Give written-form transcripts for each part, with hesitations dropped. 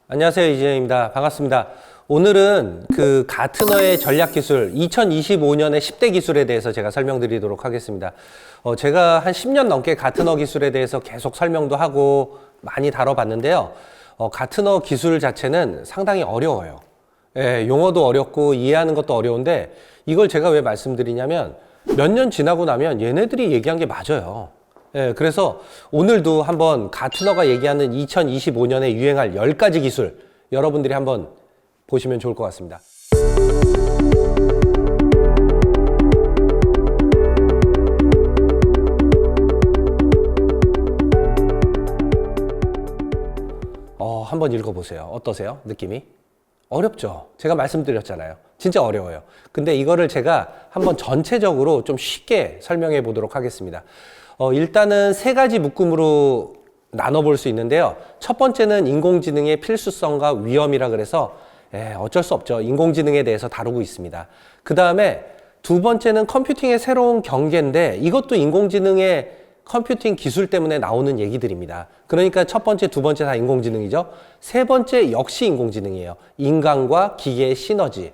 안녕하세요, 이재영입니다. 반갑습니다. 오늘은 그 가트너의 전략기술 2025년의 10대 기술에 대해서 제가 설명드리도록 하겠습니다. 제가 한 10년 넘게 가트너 기술에 대해서 계속 설명도 하고 많이 다뤄봤는데요. 가트너 기술 자체는 상당히 어려워요. 예, 용어도 어렵고 이해하는 것도 어려운데 이걸 제가 왜 말씀드리냐면 몇 년 지나고 나면 얘네들이 얘기한 게 맞아요. 예, 그래서 오늘도 한번 가트너가 얘기하는 2025년에 유행할 10가지 기술 여러분들이 한번 보시면 좋을 것 같습니다. 한번 읽어보세요. 어떠세요? 느낌이? 어렵죠? 제가 말씀드렸잖아요. 진짜 어려워요. 근데 이거를 제가 한번 전체적으로 좀 쉽게 설명해 보도록 하겠습니다. 일단은 세 가지 묶음으로 나눠볼 수 있는데요. 첫 번째는 인공지능의 필수성과 위험이라 그래서 어쩔 수 없죠. 인공지능에 대해서 다루고 있습니다. 그 다음에 두 번째는 컴퓨팅의 새로운 경계인데 이것도 인공지능의 컴퓨팅 기술 때문에 나오는 얘기들입니다. 그러니까 첫 번째, 두 번째 다 인공지능이죠. 세 번째 역시 인공지능이에요. 인간과 기계의 시너지.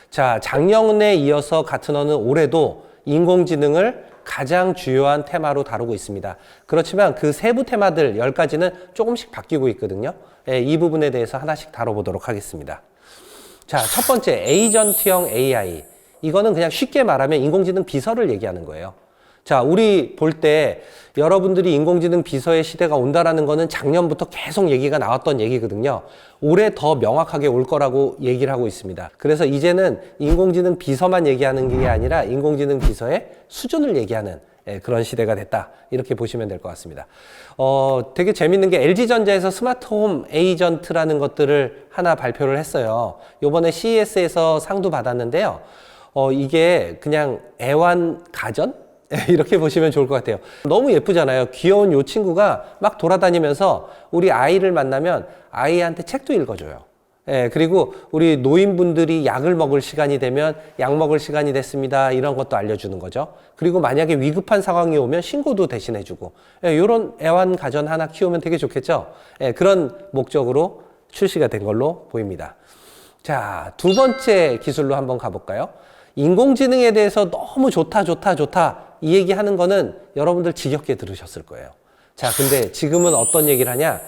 자, 작년에 이어서 가트너는 올해도 인공지능을 가장 주요한 테마로 다루고 있습니다. 그렇지만 그 세부 테마들 10가지는 조금씩 바뀌고 있거든요. 이 부분에 대해서 하나씩 다뤄보도록 하겠습니다. 자, 첫 번째 에이전트형 AI. 이거는 그냥 쉽게 말하면 인공지능 비서를 얘기하는 거예요. 자, 우리 볼 때 여러분들이 인공지능 비서의 시대가 온다라는 거는 작년부터 계속 얘기가 나왔던 얘기거든요. 올해 더 명확하게 올 거라고 얘기를 하고 있습니다. 그래서 이제는 인공지능 비서만 얘기하는 게 아니라 인공지능 비서의 수준을 얘기하는 그런 시대가 됐다. 이렇게 보시면 될 것 같습니다. 되게 재밌는 게 LG전자에서 스마트홈 에이전트라는 것들을 하나 발표를 했어요. 요번에 CES에서 상도 받았는데요. 이게 그냥 애완 가전? 이렇게 보시면 좋을 것 같아요. 너무 예쁘잖아요. 귀여운 요 친구가 막 돌아다니면서 우리 아이를 만나면 아이한테 책도 읽어줘요. 그리고 우리 노인분들이 약을 먹을 시간이 되면 약 먹을 시간이 됐습니다. 이런 것도 알려주는 거죠. 그리고 만약에 위급한 상황이 오면 신고도 대신해주고 이런 애완 가전 하나 키우면 되게 좋겠죠. 그런 목적으로 출시가 된 걸로 보입니다. 자, 두 번째 기술로 한번 가볼까요? 인공지능에 대해서 너무 좋다 이 얘기하는 거는 여러분들 지겹게 들으셨을 거예요. 자, 근데 지금은 어떤 얘기를 하냐?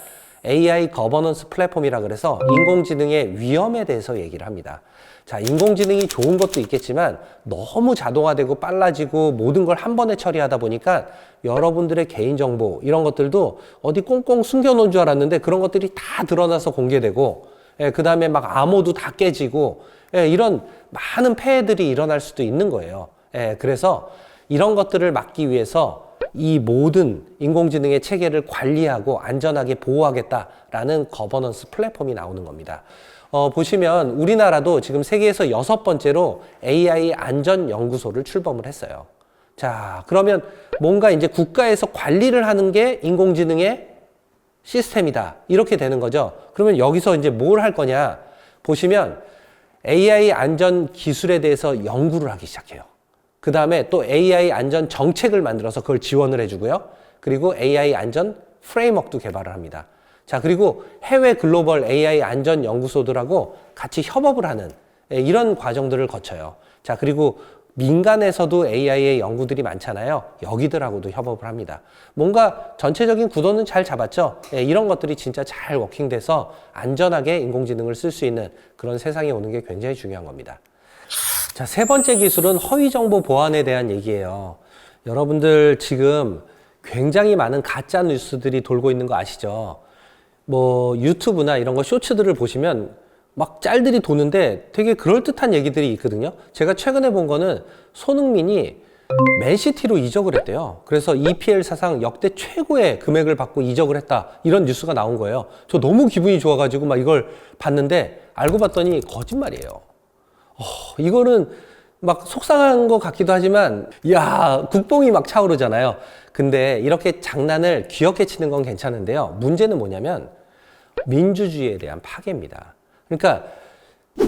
AI 거버넌스 플랫폼이라 그래서 인공지능의 위험에 대해서 얘기를 합니다. 자, 인공지능이 좋은 것도 있겠지만 너무 자동화되고 빨라지고 모든 걸 한 번에 처리하다 보니까 여러분들의 개인정보 이런 것들도 어디 꽁꽁 숨겨놓은 줄 알았는데 그런 것들이 다 드러나서 공개되고 그 다음에 막 암호도 다 깨지고 이런 많은 폐해들이 일어날 수도 있는 거예요. 그래서 이런 것들을 막기 위해서 이 모든 인공지능의 체계를 관리하고 안전하게 보호하겠다라는 거버넌스 플랫폼이 나오는 겁니다. 보시면 우리나라도 지금 세계에서 6번째로 AI 안전연구소를 출범을 했어요. 자, 그러면 뭔가 이제 국가에서 관리를 하는 게 인공지능의 시스템이다. 이렇게 되는 거죠. 그러면 여기서 이제 뭘 할 거냐? 보시면 AI 안전 기술에 대해서 연구를 하기 시작해요. 그 다음에 또 AI 안전 정책을 만들어서 그걸 지원을 해주고요. 그리고 AI 안전 프레임워크도 개발을 합니다. 자, 그리고 해외 글로벌 AI 안전 연구소들하고 같이 협업을 하는 이런 과정들을 거쳐요. 자, 그리고 민간에서도 AI의 연구들이 많잖아요. 여기들하고도 협업을 합니다. 뭔가 전체적인 구도는 잘 잡았죠. 이런 것들이 진짜 잘 워킹돼서 안전하게 인공지능을 쓸 수 있는 그런 세상이 오는 게 굉장히 중요한 겁니다. 자, 세 번째 기술은 허위정보 보안에 대한 얘기예요. 여러분들 지금 굉장히 많은 가짜 뉴스들이 돌고 있는 거 아시죠? 뭐 유튜브나 이런 거 쇼츠들을 보시면 막 짤들이 도는데 되게 그럴듯한 얘기들이 있거든요. 제가 최근에 본 거는 손흥민이 맨시티로 이적을 했대요. 그래서 EPL 사상 역대 최고의 금액을 받고 이적을 했다. 이런 뉴스가 나온 거예요. 저 너무 기분이 좋아가지고 막 이걸 봤는데 알고 봤더니 거짓말이에요. 이거는 막 속상한 것 같기도 하지만 야, 국뽕이 막 차오르잖아요. 근데 이렇게 장난을 귀엽게 치는 건 괜찮은데요. 문제는 뭐냐면 민주주의에 대한 파괴입니다. 그러니까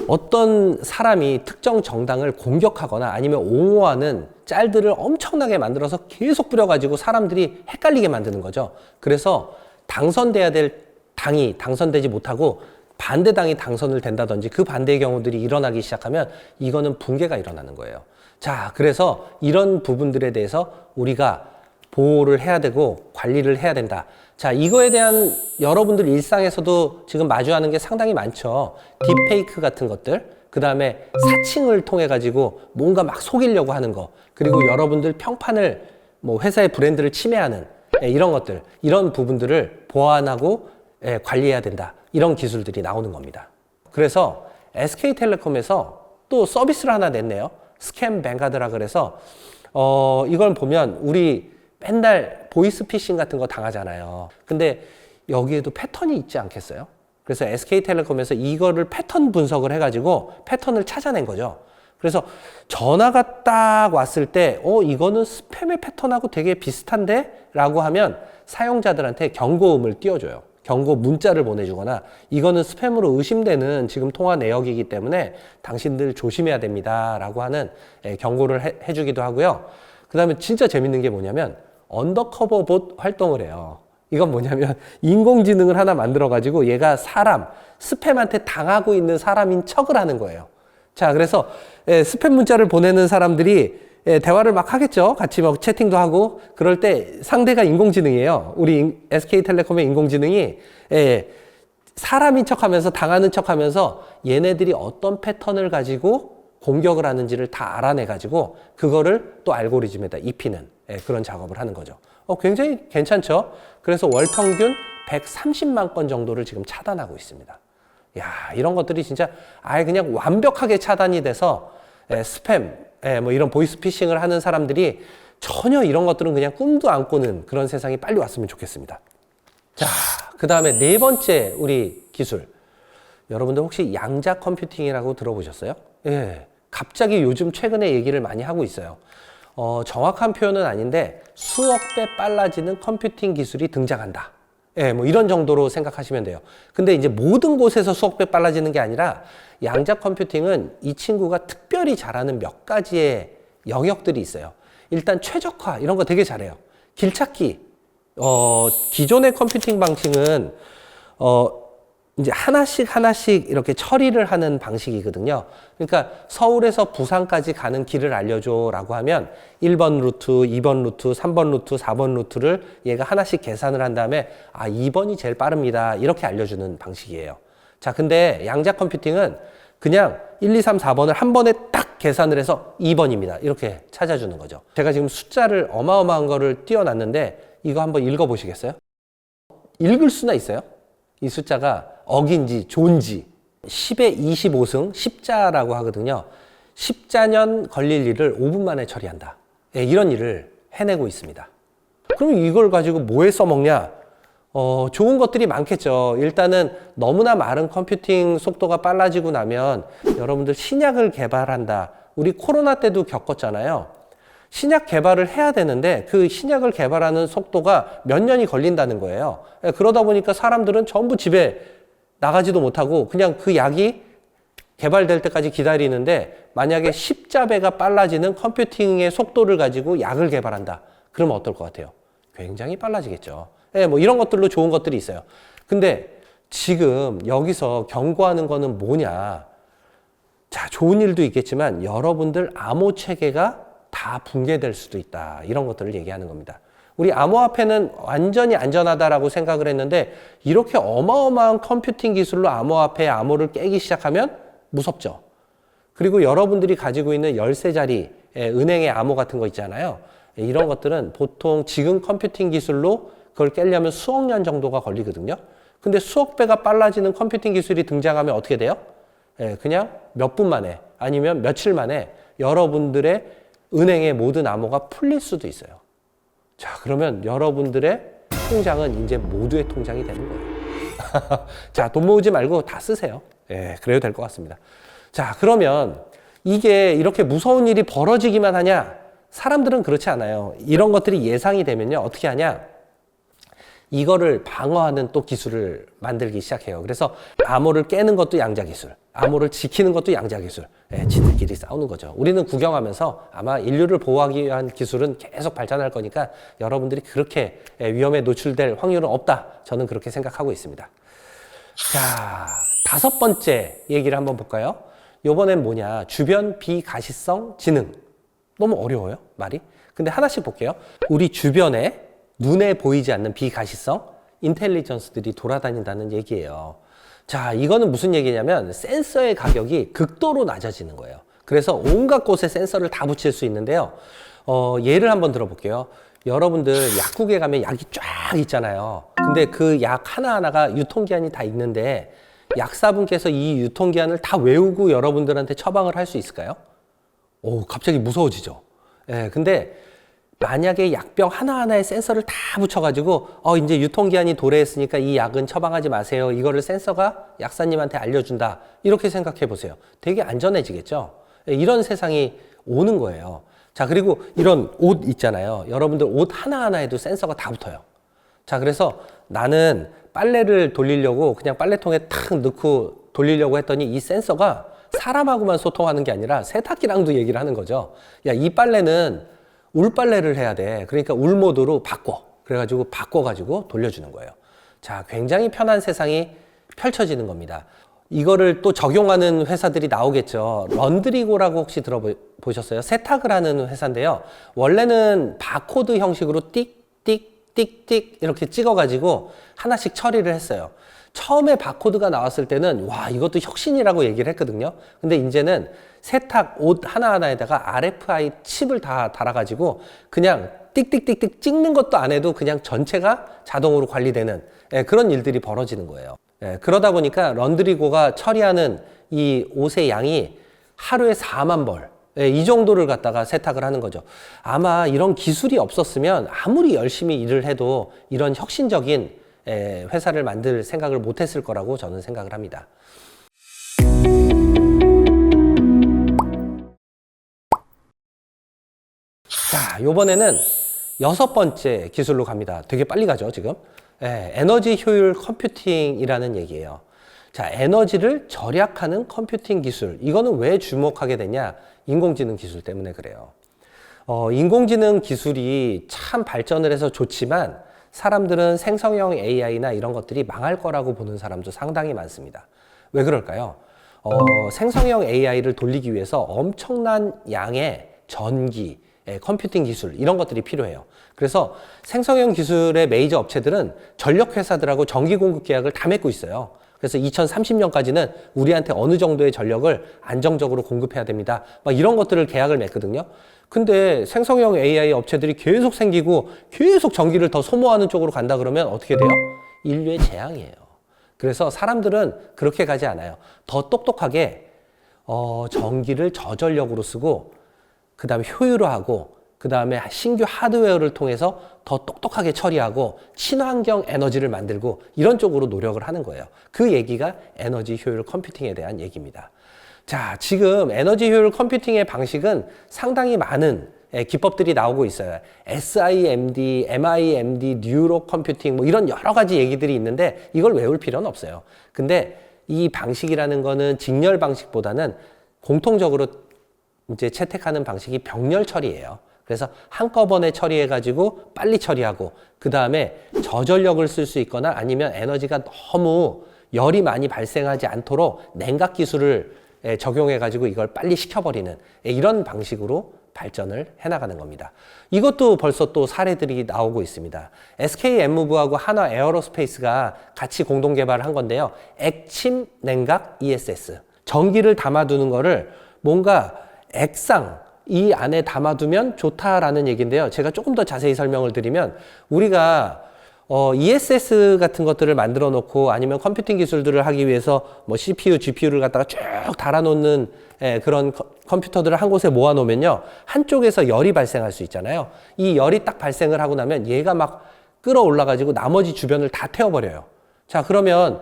어떤 사람이 특정 정당을 공격하거나 아니면 옹호하는 짤들을 엄청나게 만들어서 계속 뿌려가지고 사람들이 헷갈리게 만드는 거죠. 그래서 당선돼야 될 당이 당선되지 못하고 반대당이 당선을 된다든지 그 반대의 경우들이 일어나기 시작하면 이거는 붕괴가 일어나는 거예요. 자, 그래서 이런 부분들에 대해서 우리가 보호를 해야 되고 관리를 해야 된다. 자, 이거에 대한 여러분들 일상에서도 지금 마주하는 게 상당히 많죠. 딥페이크 같은 것들, 그 다음에 사칭을 통해 가지고 뭔가 막 속이려고 하는 거, 그리고 여러분들 평판을 뭐 회사의 브랜드를 침해하는 이런 것들, 이런 부분들을 보완하고 관리해야 된다. 이런 기술들이 나오는 겁니다. 그래서 SK텔레콤에서 또 서비스를 하나 냈네요. 스캠 뱅가드라 그래서 이걸 보면 우리 맨날 보이스피싱 같은 거 당하잖아요. 근데 여기에도 패턴이 있지 않겠어요? 그래서 SK텔레콤에서 이거를 패턴 분석을 해가지고 패턴을 찾아낸 거죠. 그래서 전화가 딱 왔을 때 이거는 스팸의 패턴하고 되게 비슷한데? 라고 하면 사용자들한테 경고음을 띄워줘요. 경고 문자를 보내주거나 이거는 스팸으로 의심되는 지금 통화 내역이기 때문에 당신들 조심해야 됩니다. 라고 하는 경고를 해주기도 하고요. 그 다음에 진짜 재밌는 게 뭐냐면 언더커버 봇 활동을 해요. 이건 뭐냐면 인공지능을 하나 만들어가지고 얘가 사람, 스팸한테 당하고 있는 사람인 척을 하는 거예요. 자, 그래서 스팸 문자를 보내는 사람들이 대화를 막 하겠죠. 같이 막 채팅도 하고. 그럴 때 상대가 인공지능이에요. 우리 SK텔레콤의 인공지능이 사람인 척하면서 당하는 척하면서 얘네들이 어떤 패턴을 가지고 공격을 하는지를 다 알아내가지고 그거를 또 알고리즘에다 입히는 그런 작업을 하는 거죠. 굉장히 괜찮죠. 그래서 월 평균 130만 건 정도를 지금 차단하고 있습니다. 야, 이런 것들이 진짜 아예 그냥 완벽하게 차단이 돼서 스팸, 뭐 이런 보이스피싱을 하는 사람들이 전혀 이런 것들은 그냥 꿈도 안 꾸는 그런 세상이 빨리 왔으면 좋겠습니다. 자, 그 다음에 네 번째 우리 기술. 여러분들 혹시 양자 컴퓨팅이라고 들어보셨어요? 예. 갑자기 요즘 최근에 얘기를 많이 하고 있어요. 정확한 표현은 아닌데 수억 배 빨라지는 컴퓨팅 기술이 등장한다. 예, 뭐 이런 정도로 생각하시면 돼요. 근데 이제 모든 곳에서 수억 배 빨라지는 게 아니라 양자 컴퓨팅은 이 친구가 특별히 잘하는 몇 가지의 영역들이 있어요. 일단 최적화 이런 거 되게 잘해요. 길찾기. 기존의 컴퓨팅 방식은 이제 하나씩 이렇게 처리를 하는 방식이거든요. 그러니까 서울에서 부산까지 가는 길을 알려줘 라고 하면 1번 루트, 2번 루트, 3번 루트, 4번 루트를 얘가 하나씩 계산을 한 다음에 2번이 제일 빠릅니다. 이렇게 알려주는 방식이에요. 자, 근데 양자 컴퓨팅은 그냥 1, 2, 3, 4번을 한 번에 딱 계산을 해서 2번입니다. 이렇게 찾아주는 거죠. 제가 지금 숫자를 어마어마한 거를 띄워놨는데 이거 한번 읽어보시겠어요? 읽을 수나 있어요? 이 숫자가 억인지 조인지 10의 25승 10자라고 하거든요. 10자년 걸릴 일을 5분 만에 처리한다. 이런 일을 해내고 있습니다. 그럼 이걸 가지고 뭐에 써먹냐? 좋은 것들이 많겠죠. 일단은 너무나 많은 컴퓨팅 속도가 빨라지고 나면 여러분들 신약을 개발한다. 우리 코로나 때도 겪었잖아요. 신약 개발을 해야 되는데 그 신약을 개발하는 속도가 몇 년이 걸린다는 거예요. 그러다 보니까 사람들은 전부 집에 나가지도 못하고 그냥 그 약이 개발될 때까지 기다리는데 만약에 10자배가 빨라지는 컴퓨팅의 속도를 가지고 약을 개발한다. 그러면 어떨 것 같아요? 굉장히 빨라지겠죠. 뭐 이런 것들로 좋은 것들이 있어요. 근데 지금 여기서 경고하는 거는 뭐냐? 자, 좋은 일도 있겠지만 여러분들 암호 체계가 다 붕괴될 수도 있다. 이런 것들을 얘기하는 겁니다. 우리 암호화폐는 완전히 안전하다라고 생각을 했는데 이렇게 어마어마한 컴퓨팅 기술로 암호화폐의 암호를 깨기 시작하면 무섭죠. 그리고 여러분들이 가지고 있는 열쇠자리, 은행의 암호 같은 거 있잖아요. 이런 것들은 보통 지금 컴퓨팅 기술로 그걸 깨려면 수억 년 정도가 걸리거든요. 근데 수억 배가 빨라지는 컴퓨팅 기술이 등장하면 어떻게 돼요? 그냥 몇 분 만에 아니면 며칠 만에 여러분들의 은행의 모든 암호가 풀릴 수도 있어요. 자, 그러면 여러분들의 통장은 이제 모두의 통장이 되는 거예요. 자, 돈 모으지 말고 다 쓰세요. 그래도 될 것 같습니다. 자, 그러면 이게 이렇게 무서운 일이 벌어지기만 하냐? 사람들은 그렇지 않아요. 이런 것들이 예상이 되면요. 어떻게 하냐? 이거를 방어하는 또 기술을 만들기 시작해요. 그래서 암호를 깨는 것도 양자 기술, 암호를 지키는 것도 양자 기술. 지들끼리 싸우는 거죠. 우리는 구경하면서 아마 인류를 보호하기 위한 기술은 계속 발전할 거니까 여러분들이 그렇게 위험에 노출될 확률은 없다. 저는 그렇게 생각하고 있습니다. 자, 5번째 얘기를 한번 볼까요? 요번엔 뭐냐? 주변 비가시성 지능. 너무 어려워요, 말이? 근데 하나씩 볼게요. 우리 주변에 눈에 보이지 않는 비가시성 인텔리전스들이 돌아다닌다는 얘기예요. 자, 이거는 무슨 얘기냐면 센서의 가격이 극도로 낮아지는 거예요. 그래서 온갖 곳에 센서를 다 붙일 수 있는데요. 예를 한번 들어볼게요. 여러분들 약국에 가면 약이 쫙 있잖아요. 근데 그 약 하나하나가 유통기한이 다 있는데 약사분께서 이 유통기한을 다 외우고 여러분들한테 처방을 할 수 있을까요? 오, 갑자기 무서워지죠. 예, 근데 만약에 약병 하나하나에 센서를 다 붙여가지고 이제 유통기한이 도래했으니까 이 약은 처방하지 마세요. 이거를 센서가 약사님한테 알려준다. 이렇게 생각해 보세요. 되게 안전해지겠죠? 예, 이런 세상이 오는 거예요. 자, 그리고 이런 옷 있잖아요. 여러분들 옷 하나하나에도 센서가 다 붙어요. 자, 그래서 나는 빨래를 돌리려고 그냥 빨래통에 탁 넣고 돌리려고 했더니 이 센서가 사람하고만 소통하는 게 아니라 세탁기랑도 얘기를 하는 거죠. 야, 이 빨래는 울빨래를 해야 돼. 그러니까 울 모드로 바꿔. 그래가지고 바꿔가지고 돌려주는 거예요. 자, 굉장히 편한 세상이 펼쳐지는 겁니다. 이거를 또 적용하는 회사들이 나오겠죠. 런드리고라고 혹시 들어보셨어요? 세탁을 하는 회사인데요. 원래는 바코드 형식으로 띡 이렇게 찍어가지고 하나씩 처리를 했어요. 처음에 바코드가 나왔을 때는 와, 이것도 혁신이라고 얘기를 했거든요. 근데 이제는 세탁 옷 하나하나에다가 RFI 칩을 다 달아가지고 그냥 띡 찍는 것도 안 해도 그냥 전체가 자동으로 관리되는 그런 일들이 벌어지는 거예요. 그러다 보니까 런드리고가 처리하는 이 옷의 양이 하루에 4만 벌. 이 정도를 갖다가 세탁을 하는 거죠. 아마 이런 기술이 없었으면 아무리 열심히 일을 해도 이런 혁신적인 회사를 만들 생각을 못했을 거라고 저는 생각을 합니다. 자, 요번에는 6번째 기술로 갑니다. 되게 빨리 가죠, 지금. 에너지 효율 컴퓨팅이라는 얘기예요. 자, 에너지를 절약하는 컴퓨팅 기술. 이거는 왜 주목하게 되냐? 인공지능 기술 때문에 그래요. 인공지능 기술이 참 발전을 해서 좋지만 사람들은 생성형 AI나 이런 것들이 망할 거라고 보는 사람도 상당히 많습니다. 왜 그럴까요? 생성형 AI를 돌리기 위해서 엄청난 양의 전기, 컴퓨팅 기술 이런 것들이 필요해요. 그래서 생성형 기술의 메이저 업체들은 전력 회사들하고 전기 공급 계약을 다 맺고 있어요. 그래서 2030년까지는 우리한테 어느 정도의 전력을 안정적으로 공급해야 됩니다. 막 이런 것들을 계약을 맺거든요. 근데 생성형 AI 업체들이 계속 생기고 계속 전기를 더 소모하는 쪽으로 간다 그러면 어떻게 돼요? 인류의 재앙이에요. 그래서 사람들은 그렇게 가지 않아요. 더 똑똑하게 전기를 저전력으로 쓰고 그 다음에 효율화하고 그 다음에 신규 하드웨어를 통해서 더 똑똑하게 처리하고 친환경 에너지를 만들고 이런 쪽으로 노력을 하는 거예요. 그 얘기가 에너지 효율 컴퓨팅에 대한 얘기입니다. 자, 지금 에너지 효율 컴퓨팅의 방식은 상당히 많은 기법들이 나오고 있어요. SIMD, MIMD, 뉴로 컴퓨팅 뭐 이런 여러 가지 얘기들이 있는데 이걸 외울 필요는 없어요. 근데 이 방식이라는 거는 직렬 방식보다는 공통적으로 이제 채택하는 방식이 병렬 처리예요. 그래서 한꺼번에 처리해가지고 빨리 처리하고 그 다음에 저전력을 쓸 수 있거나 아니면 에너지가 너무 열이 많이 발생하지 않도록 냉각 기술을 적용해가지고 이걸 빨리 식혀버리는 이런 방식으로 발전을 해나가는 겁니다. 이것도 벌써 또 사례들이 나오고 있습니다. SK M무브하고 한화 에어로스페이스가 같이 공동 개발을 한 건데요. 액침 냉각 ESS. 전기를 담아두는 거를 뭔가 액상 이 안에 담아두면 좋다라는 얘기인데요. 제가 조금 더 자세히 설명을 드리면 우리가 ESS 같은 것들을 만들어 놓고 아니면 컴퓨팅 기술들을 하기 위해서 뭐 CPU, GPU를 갖다가 쭉 달아놓는 그런 컴퓨터들을 한 곳에 모아 놓으면요. 한쪽에서 열이 발생할 수 있잖아요. 이 열이 딱 발생을 하고 나면 얘가 막 끌어올라 가지고 나머지 주변을 다 태워버려요. 자, 그러면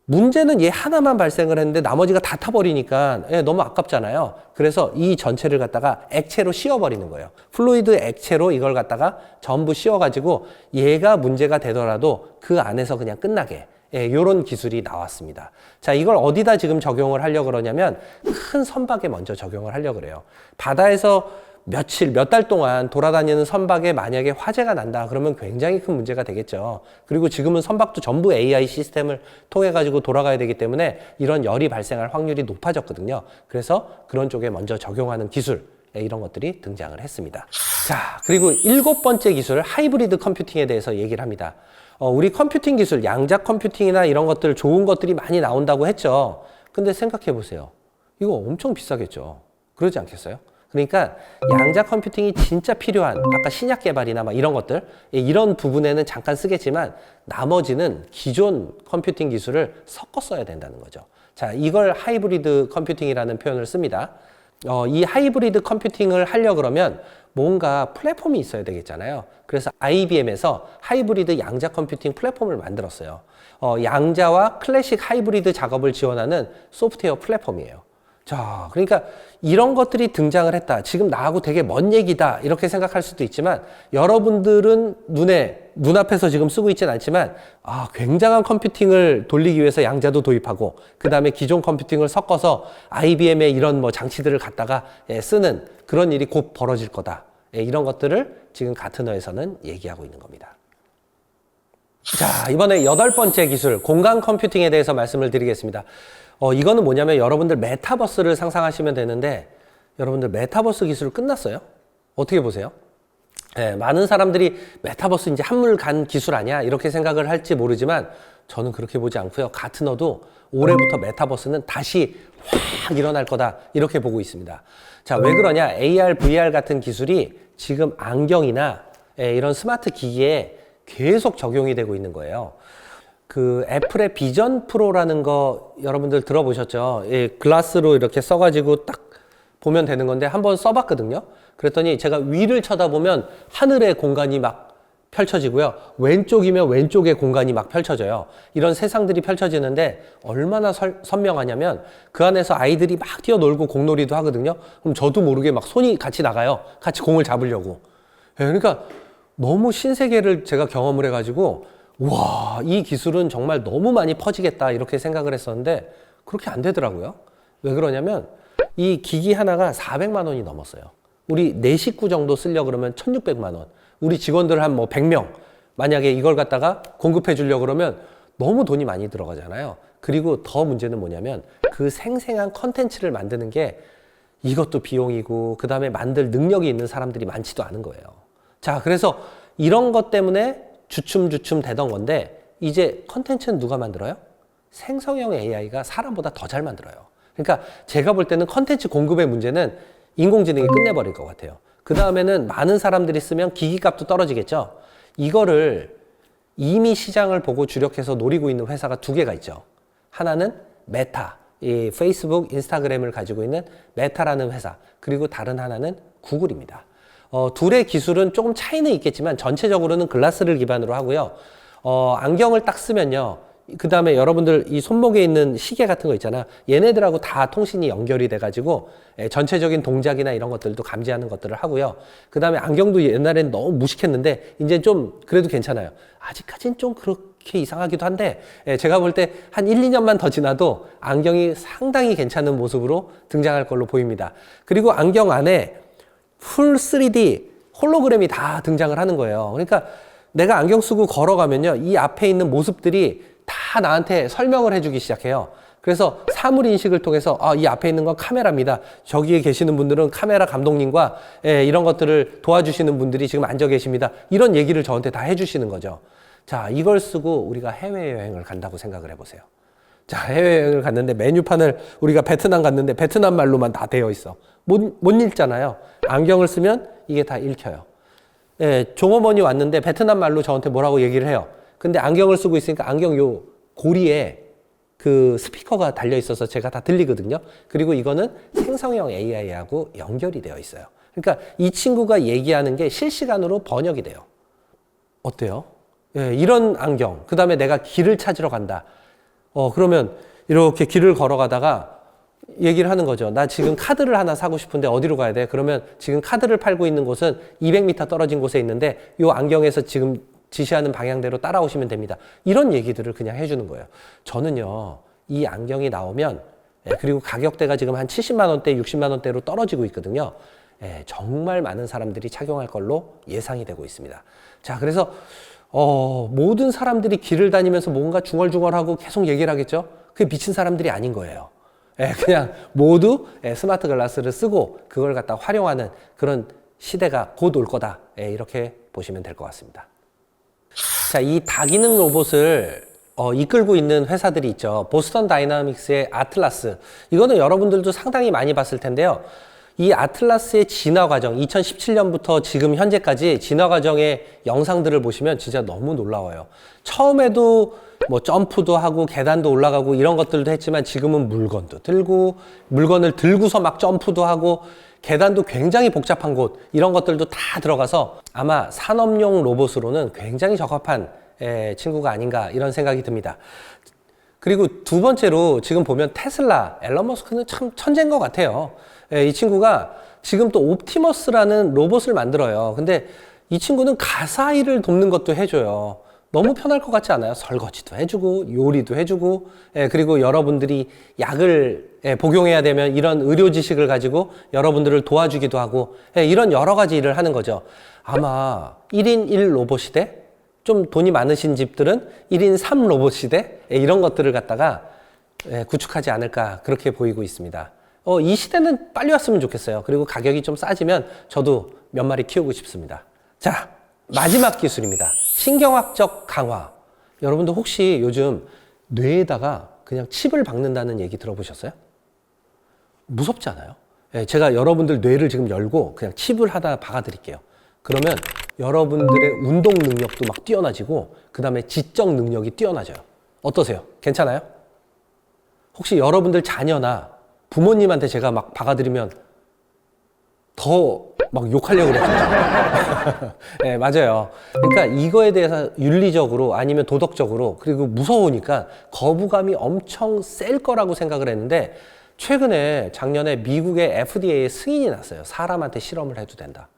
문제는 얘 하나만 발생을 했는데 나머지가 다 타버리니까 너무 아깝잖아요. 그래서 이 전체를 갖다가 액체로 씌워버리는 거예요. 플루이드 액체로 이걸 갖다가 전부 씌워가지고 얘가 문제가 되더라도 그 안에서 그냥 끝나게 이런 기술이 나왔습니다. 자, 이걸 어디다 지금 적용을 하려고 그러냐면 큰 선박에 먼저 적용을 하려고 그래요. 바다에서 며칠, 몇 달 동안 돌아다니는 선박에 만약에 화재가 난다 그러면 굉장히 큰 문제가 되겠죠. 그리고 지금은 선박도 전부 AI 시스템을 통해 가지고 돌아가야 되기 때문에 이런 열이 발생할 확률이 높아졌거든요. 그래서 그런 쪽에 먼저 적용하는 기술, 이런 것들이 등장을 했습니다. 자, 그리고 7번째 기술, 하이브리드 컴퓨팅에 대해서 얘기를 합니다. 우리 컴퓨팅 기술, 양자 컴퓨팅이나 이런 것들 좋은 것들이 많이 나온다고 했죠. 근데 생각해 보세요. 이거 엄청 비싸겠죠. 그러지 않겠어요? 그러니까 양자 컴퓨팅이 진짜 필요한 아까 신약 개발이나 막 이런 것들 이런 부분에는 잠깐 쓰겠지만 나머지는 기존 컴퓨팅 기술을 섞어 써야 된다는 거죠. 자, 이걸 하이브리드 컴퓨팅이라는 표현을 씁니다. 이 하이브리드 컴퓨팅을 하려고 그러면 뭔가 플랫폼이 있어야 되겠잖아요. 그래서 IBM에서 하이브리드 양자 컴퓨팅 플랫폼을 만들었어요. 양자와 클래식 하이브리드 작업을 지원하는 소프트웨어 플랫폼이에요. 자, 그러니까 이런 것들이 등장을 했다. 지금 나하고 되게 먼 얘기다. 이렇게 생각할 수도 있지만 여러분들은 눈앞에서 지금 쓰고 있지는 않지만 굉장한 컴퓨팅을 돌리기 위해서 양자도 도입하고 그 다음에 기존 컴퓨팅을 섞어서 IBM의 이런 뭐 장치들을 갖다가 쓰는 그런 일이 곧 벌어질 거다. 이런 것들을 지금 가트너에서는 얘기하고 있는 겁니다. 자, 이번에 8번째 기술, 공간 컴퓨팅에 대해서 말씀을 드리겠습니다. 이거는 뭐냐면 여러분들 메타버스를 상상하시면 되는데 여러분들 메타버스 기술 끝났어요? 어떻게 보세요? 많은 사람들이 메타버스 이제 한물 간 기술 아니야? 이렇게 생각을 할지 모르지만 저는 그렇게 보지 않고요. 가트너도 올해부터 메타버스는 다시 확 일어날 거다. 이렇게 보고 있습니다. 자, 왜 그러냐? AR, VR 같은 기술이 지금 안경이나 이런 스마트 기기에 계속 적용이 되고 있는 거예요. 그 애플의 비전 프로라는 거 여러분들 들어보셨죠? 글라스로 이렇게 써가지고 딱 보면 되는 건데 한번 써봤거든요. 그랬더니 제가 위를 쳐다보면 하늘의 공간이 막 펼쳐지고요. 왼쪽이면 왼쪽의 공간이 막 펼쳐져요. 이런 세상들이 펼쳐지는데 얼마나 선명하냐면 그 안에서 아이들이 막 뛰어놀고 공놀이도 하거든요. 그럼 저도 모르게 막 손이 같이 나가요. 같이 공을 잡으려고. 그러니까 너무 신세계를 제가 경험을 해가지고 와, 이 기술은 정말 너무 많이 퍼지겠다 이렇게 생각을 했었는데 그렇게 안 되더라고요. 왜 그러냐면 이 기기 하나가 400만 원이 넘었어요. 우리 4식구 정도 쓰려고 그러면 1600만 원. 우리 직원들 한 뭐 100명 만약에 이걸 갖다가 공급해 주려고 그러면 너무 돈이 많이 들어가잖아요. 그리고 더 문제는 뭐냐면 그 생생한 컨텐츠를 만드는 게 이것도 비용이고 그 다음에 만들 능력이 있는 사람들이 많지도 않은 거예요. 자, 그래서 이런 것 때문에 주춤주춤 되던 건데 이제 컨텐츠는 누가 만들어요? 생성형 AI가 사람보다 더 잘 만들어요. 그러니까 제가 볼 때는 컨텐츠 공급의 문제는 인공지능이 끝내버릴 것 같아요. 그 다음에는 많은 사람들이 쓰면 기기값도 떨어지겠죠. 이거를 이미 시장을 보고 주력해서 노리고 있는 회사가 2개가 있죠. 하나는 메타, 이 페이스북, 인스타그램을 가지고 있는 메타라는 회사, 그리고 다른 하나는 구글입니다. 둘의 기술은 조금 차이는 있겠지만 전체적으로는 글라스를 기반으로 하고요. 안경을 딱 쓰면요. 그 다음에 여러분들 이 손목에 있는 시계 같은 거 있잖아. 얘네들하고 다 통신이 연결이 돼가지고 전체적인 동작이나 이런 것들도 감지하는 것들을 하고요. 그 다음에 안경도 옛날엔 너무 무식했는데 이제 좀 그래도 괜찮아요. 아직까지는 좀 그렇게 이상하기도 한데 제가 볼 때 한 1, 2년만 더 지나도 안경이 상당히 괜찮은 모습으로 등장할 걸로 보입니다. 그리고 안경 안에 풀 3D 홀로그램이 다 등장을 하는 거예요. 그러니까 내가 안경 쓰고 걸어가면요. 이 앞에 있는 모습들이 다 나한테 설명을 해주기 시작해요. 그래서 사물 인식을 통해서 이 앞에 있는 건 카메라입니다. 저기에 계시는 분들은 카메라 감독님과 이런 것들을 도와주시는 분들이 지금 앉아 계십니다. 이런 얘기를 저한테 다 해주시는 거죠. 자, 이걸 쓰고 우리가 해외여행을 간다고 생각을 해보세요. 자, 해외여행을 갔는데 메뉴판을 우리가 베트남 갔는데 베트남 말로만 다 되어 있어. 못 읽잖아요. 안경을 쓰면 이게 다 읽혀요. 종업원이 왔는데 베트남 말로 저한테 뭐라고 얘기를 해요. 근데 안경을 쓰고 있으니까 안경 요 고리에 그 스피커가 달려 있어서 제가 다 들리거든요. 그리고 이거는 생성형 AI하고 연결이 되어 있어요. 그러니까 이 친구가 얘기하는 게 실시간으로 번역이 돼요. 어때요? 이런 안경. 그 다음에 내가 길을 찾으러 간다. 그러면 이렇게 길을 걸어가다가 얘기를 하는 거죠. 나 지금 카드를 하나 사고 싶은데 어디로 가야 돼? 그러면 지금 카드를 팔고 있는 곳은 200m 떨어진 곳에 있는데 요 안경에서 지금 지시하는 방향대로 따라오시면 됩니다. 이런 얘기들을 그냥 해주는 거예요. 저는요, 이 안경이 나오면, 그리고 가격대가 지금 한 70만 원대, 60만 원대로 떨어지고 있거든요. 정말 많은 사람들이 착용할 걸로 예상이 되고 있습니다. 자, 그래서 모든 사람들이 길을 다니면서 뭔가 중얼중얼하고 계속 얘기를 하겠죠. 그게 미친 사람들이 아닌 거예요. 그냥 모두 스마트 글라스를 쓰고 그걸 갖다 활용하는 그런 시대가 곧 올 거다. 이렇게 보시면 될 것 같습니다. 자, 이 다기능 로봇을 이끌고 있는 회사들이 있죠. 보스턴 다이나믹스의 아틀라스. 이거는 여러분들도 상당히 많이 봤을 텐데요. 이 아틀라스의 진화 과정, 2017년부터 지금 현재까지 진화 과정의 영상들을 보시면 진짜 너무 놀라워요. 처음에도 뭐 점프도 하고 계단도 올라가고 이런 것들도 했지만 지금은 물건도 들고, 물건을 들고서 막 점프도 하고, 계단도 굉장히 복잡한 곳, 이런 것들도 다 들어가서 아마 산업용 로봇으로는 굉장히 적합한 친구가 아닌가 이런 생각이 듭니다. 그리고 두 번째로 지금 보면 테슬라, 앨런 머스크는 참 천재인 것 같아요. 이 친구가 지금 또 옵티머스라는 로봇을 만들어요. 근데 이 친구는 가사일을 돕는 것도 해줘요. 너무 편할 것 같지 않아요? 설거지도 해주고 요리도 해주고, 그리고 여러분들이 약을 복용해야 되면 이런 의료 지식을 가지고 여러분들을 도와주기도 하고, 이런 여러 가지 일을 하는 거죠. 아마 1인 1 로봇 시대, 좀 돈이 많으신 집들은 1인 3 로봇 시대, 이런 것들을 갖다가 구축하지 않을까 그렇게 보이고 있습니다. 이 시대는 빨리 왔으면 좋겠어요. 그리고 가격이 좀 싸지면 저도 몇 마리 키우고 싶습니다. 자, 마지막 기술입니다. 신경학적 강화. 여러분들 혹시 요즘 뇌에다가 그냥 칩을 박는다는 얘기 들어보셨어요? 무섭지 않아요? 제가 여러분들 뇌를 지금 열고 그냥 칩을 하나 박아드릴게요. 그러면 여러분들의 운동 능력도 막 뛰어나지고 그 다음에 지적 능력이 뛰어나져요. 어떠세요? 괜찮아요? 혹시 여러분들 자녀나 부모님한테 제가 막 박아드리면 더 막 욕하려고 그랬죠. 네, 맞아요. 그러니까 이거에 대해서 윤리적으로 아니면 도덕적으로 그리고 무서우니까 거부감이 엄청 셀 거라고 생각을 했는데 최근에 작년에 미국의 FDA에 승인이 났어요. 사람한테 실험을 해도 된다.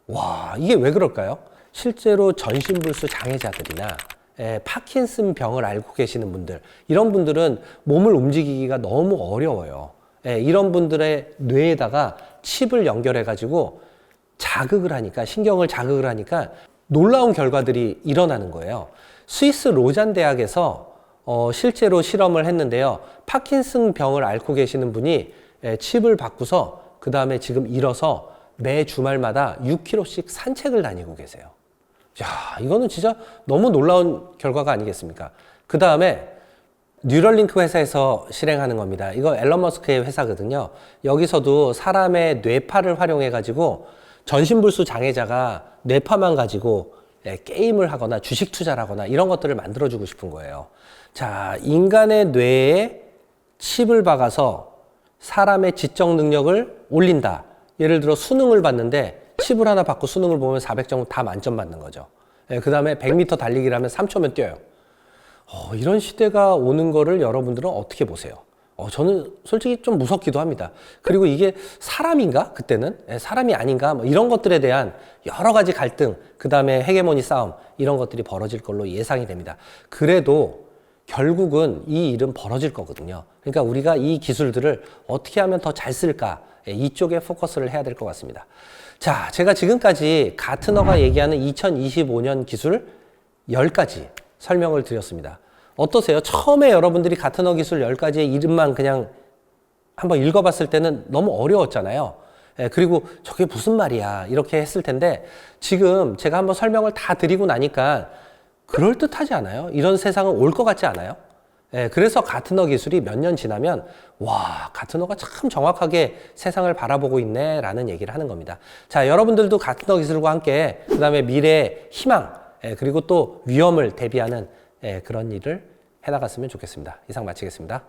와, 이게 왜 그럴까요? 실제로 전신불수 장애자들이나 파킨슨 병을 앓고 계시는 분들, 이런 분들은 몸을 움직이기가 너무 어려워요. 이런 분들의 뇌에다가 칩을 연결해가지고 자극을 하니까, 신경을 자극을 하니까 놀라운 결과들이 일어나는 거예요. 스위스 로잔 대학에서 실제로 실험을 했는데요. 파킨슨 병을 앓고 계시는 분이 칩을 받고서 그 다음에 지금 일어서 매 주말마다 6km씩 산책을 다니고 계세요. 야, 이거는 진짜 너무 놀라운 결과가 아니겠습니까? 그 다음에 뉴럴링크 회사에서 실행하는 겁니다. 이거 앨런 머스크의 회사거든요. 여기서도 사람의 뇌파를 활용해가지고 전신불수 장애자가 뇌파만 가지고 게임을 하거나 주식 투자를 하거나 이런 것들을 만들어주고 싶은 거예요. 자, 인간의 뇌에 칩을 박아서 사람의 지적 능력을 올린다. 예를 들어 수능을 봤는데 칩을 하나 받고 수능을 보면 400점 다 만점 받는 거죠. 그 다음에 100m 달리기를 하면 3초면 뛰어요. 이런 시대가 오는 거를 여러분들은 어떻게 보세요? 저는 솔직히 좀 무섭기도 합니다. 그리고 이게 사람인가? 그때는? 사람이 아닌가? 뭐 이런 것들에 대한 여러 가지 갈등, 그 다음에 헤게모니 싸움, 이런 것들이 벌어질 걸로 예상이 됩니다. 그래도 결국은 이 일은 벌어질 거거든요. 그러니까 우리가 이 기술들을 어떻게 하면 더 잘 쓸까? 이쪽에 포커스를 해야 될 것 같습니다. 자, 제가 지금까지 가트너가 얘기하는 2025년 기술 10가지 설명을 드렸습니다. 어떠세요? 처음에 여러분들이 가트너 기술 10가지의 이름만 그냥 한번 읽어봤을 때는 너무 어려웠잖아요. 그리고 저게 무슨 말이야 이렇게 했을 텐데 지금 제가 한번 설명을 다 드리고 나니까 그럴듯하지 않아요? 이런 세상은 올 것 같지 않아요? 그래서 가트너 기술이 몇 년 지나면 와, 가트너가 참 정확하게 세상을 바라보고 있네 라는 얘기를 하는 겁니다. 자, 여러분들도 가트너 기술과 함께 그 다음에 미래의 희망 그리고 또 위험을 대비하는 그런 일을 해나갔으면 좋겠습니다. 이상 마치겠습니다.